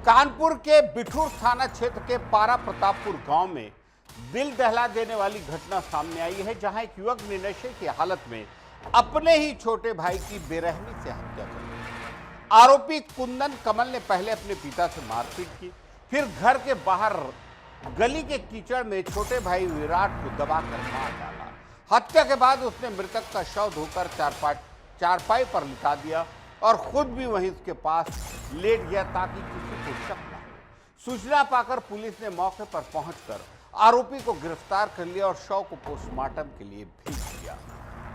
कानपुर के बिठूर थाना क्षेत्र के पारा प्रतापपुर गांव में दिल दहला देने वाली घटना सामने आई है, जहां एक युवक ने नशे की हालत में अपने ही छोटे भाई की बेरहमी से हत्या कर दी। आरोपी कुंदन कमल ने पहले अपने पिता से मारपीट की, फिर घर के बाहर गली के कीचड़ में छोटे भाई विराट को दबाकर मार डाला। हत्या के बाद उसने मृतक का शव धोकर चारपाई पर लिटा दिया और खुद भी वहीं उसके पास लेट गया ताकि किसी को शक न हो। सूचना पाकर पुलिस ने मौके पर पहुंचकर आरोपी को गिरफ्तार कर लिया और शव को पोस्टमार्टम के लिए भेज दिया।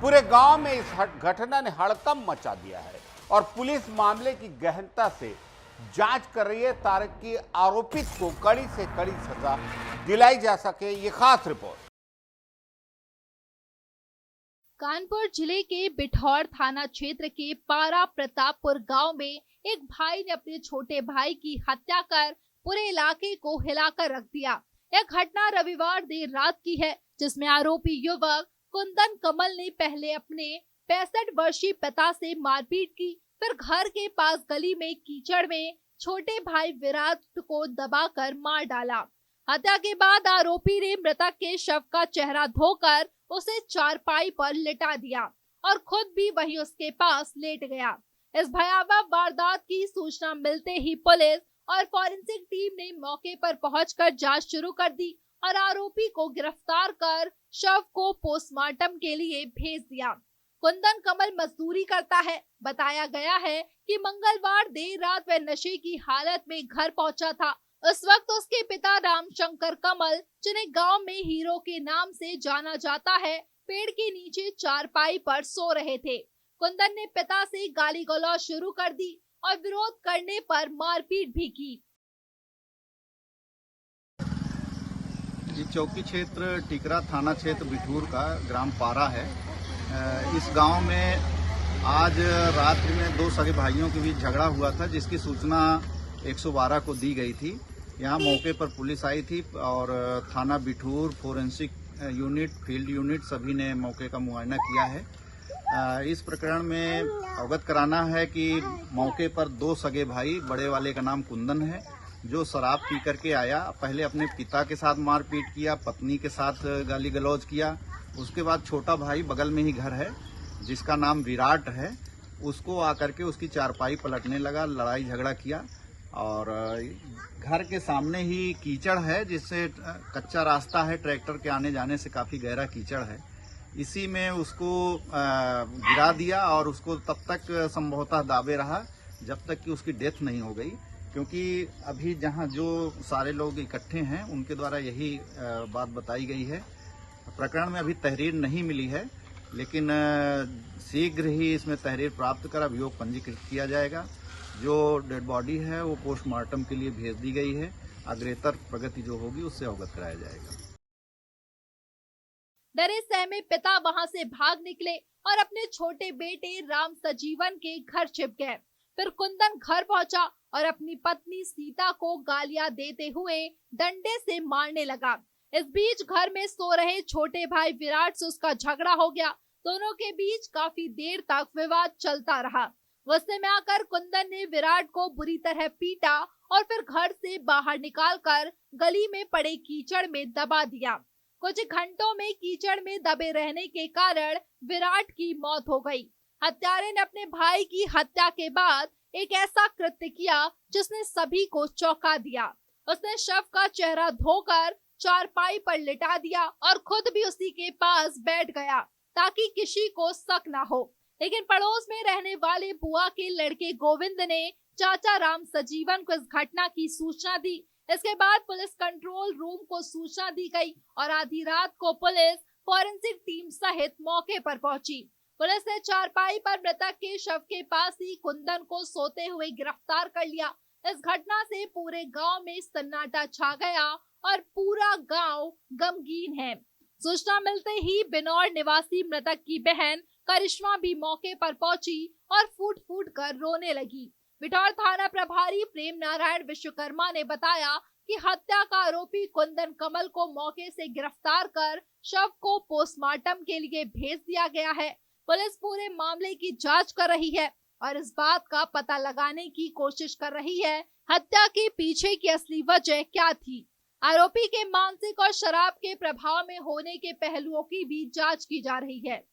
पूरे गांव में इस घटना ने हड़कंप मचा दिया है और पुलिस मामले की गहनता से जांच कर रही है ताकि आरोपित को कड़ी से कड़ी सजा दिलाई जा सके। ये खास रिपोर्ट। कानपुर जिले के बिठौर थाना क्षेत्र के पारा प्रतापपुर गांव में एक भाई ने अपने छोटे भाई की हत्या कर पूरे इलाके को हिलाकर रख दिया। यह घटना रविवार देर रात की है, जिसमें आरोपी युवक कुंदन कमल ने पहले अपने 65 वर्षीय पिता से मारपीट की, फिर घर के पास गली में कीचड़ में छोटे भाई विराट को दबाकर मार डाला। हत्या के बाद आरोपी ने मृतक के शव का चेहरा धोकर उसे चारपाई पर लिटा दिया और खुद भी वहीं उसके पास लेट गया। इस भयावह वारदात की सूचना मिलते ही पुलिस और फॉरेंसिक टीम ने मौके पर पहुंचकर जांच शुरू कर दी और आरोपी को गिरफ्तार कर शव को पोस्टमार्टम के लिए भेज दिया। कुंदन कमल मजदूरी करता है। बताया गया है कि मंगलवार देर रात वह नशे की हालत में घर पहुंचा था। उस वक्त उसके पिता रामशंकर कमल, जिन्हें गांव में हीरो के नाम से जाना जाता है, पेड़ के नीचे चारपाई पर सो रहे थे। कुंदन ने पिता से गाली गलौज शुरू कर दी और विरोध करने पर मारपीट भी की। ये चौकी क्षेत्र टिकरा थाना क्षेत्र बिठूर का ग्राम पारा है। इस गांव में आज रात्रि में दो सगे भाइयों के बीच झगड़ा हुआ था, जिसकी सूचना 112 को दी गई थी। यहाँ मौके पर पुलिस आई थी और थाना Bithoor, forensic unit, field unit सभी ने मौके का मुआयना किया है। इस प्रकरण में अवगत कराना है कि मौके पर दो सगे भाई, बड़े वाले का नाम कुंदन है, जो शराब पी करके आया। पहले अपने पिता के साथ मारपीट किया, पत्नी के साथ गाली गलौज किया। उसके बाद छोटा भाई बगल में ही घर है जिसका नाम विराट है, उसको आकर के उसकी चारपाई पलटने लगा, लड़ाई झगड़ा किया और घर के सामने ही कीचड़ है, जिससे कच्चा रास्ता है, ट्रैक्टर के आने जाने से काफी गहरा कीचड़ है। इसी में उसको गिरा दिया और उसको तब तक संभवतः दाबे रहा जब तक कि उसकी डेथ नहीं हो गई, क्योंकि अभी जहां जो सारे लोग इकट्ठे हैं उनके द्वारा यही बात बताई गई है। प्रकरण में अभी तहरीर नहीं मिली है, लेकिन शीघ्र ही इसमें तहरीर प्राप्त कर अभियोग पंजीकृत किया जाएगा। जो डेड बॉडी है वो पोस्टमार्टम के लिए भेज दी गई है। अग्रेतर प्रगति जो होगी उससे अवगत कराया जाएगा। डरे सहमे पिता वहां से भाग निकले और अपने छोटे बेटे राम सजीवन के घर छिप गए। फिर कुंदन घर पहुंचा और अपनी पत्नी सीता को गालियां देते हुए डंडे से मारने लगा। इस बीच घर में सो रहे छोटे भाई विराट से उसका झगड़ा हो गया। दोनों के बीच काफी देर तक विवाद चलता रहा। गुस्से में आकर कुंदन ने विराट को बुरी तरह पीटा और फिर घर से बाहर निकालकर गली में पड़े कीचड़ में दबा दिया। कुछ घंटों में कीचड़ में दबे रहने के कारण विराट की मौत हो गई। हत्यारे ने अपने भाई की हत्या के बाद एक ऐसा कृत्य किया जिसने सभी को चौंका दिया। उसने शव का चेहरा धोकर चारपाई पर लिटा दिया और खुद भी उसी के पास बैठ गया ताकि किसी को शक न हो। लेकिन पड़ोस में रहने वाले बुआ के लड़के गोविंद ने चाचा राम सजीवन को इस घटना की सूचना दी। इसके बाद पुलिस कंट्रोल रूम को सूचना दी गई और आधी रात को पुलिस फॉरेंसिक टीम सहित मौके पर पहुंची। पुलिस ने चारपाई पर मृतक के शव के पास ही कुंदन को सोते हुए गिरफ्तार कर लिया। इस घटना से पूरे गांव में सन्नाटा छा गया और पूरा गांव गमगीन है। सूचना मिलते ही बिनौर निवासी मृतक की बहन करिश्मा भी मौके पर पहुंची और फूट फूट कर रोने लगी। बिठौर थाना प्रभारी प्रेम नारायण विश्वकर्मा ने बताया कि हत्या का आरोपी कुंदन कमल को मौके से गिरफ्तार कर शव को पोस्टमार्टम के लिए भेज दिया गया है। पुलिस पूरे मामले की जांच कर रही है और इस बात का पता लगाने की कोशिश कर रही है हत्या के पीछे की असली वजह क्या थी। आरोपी के मानसिक और शराब के प्रभाव में होने के पहलुओं की भी जांच की जा रही है।